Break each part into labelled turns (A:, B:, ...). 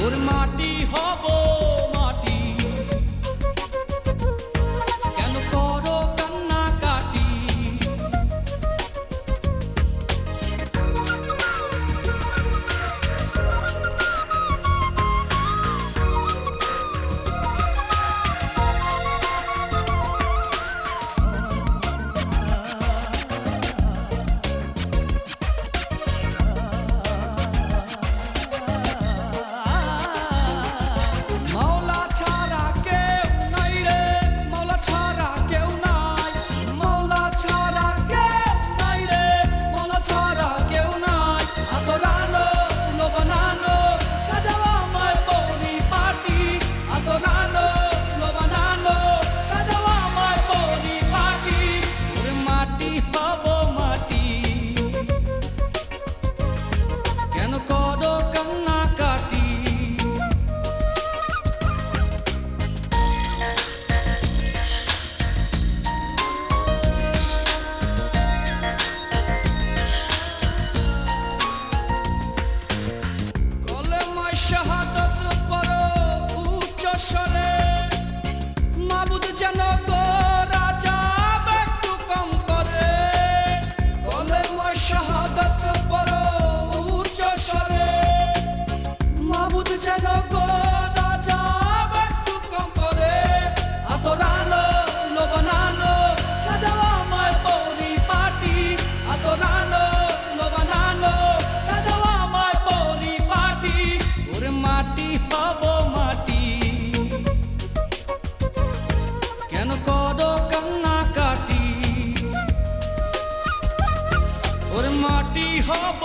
A: ওর মাটি হব মাটি, কেন করো কান্নাকাটি? শাহাদাত পড়ো উচ্চ স্বরে, মাবুদ যেন গো রাজা একটু কম করে। কলেমা শাহাদাত পড়ো উচ্চ স্বরে, মাবুদ যেন গো রাজা একটু কম করে। আদরানো লোবানানো সাজাও আমার পরিপাটি, আদরানো লোবানানো সাজাও আমার পরিপাটি। ওরে মাটি হব মাটি, কেন করো কান্নাকাটি? ওরে মাটি হব,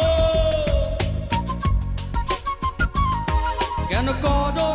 A: কেন করো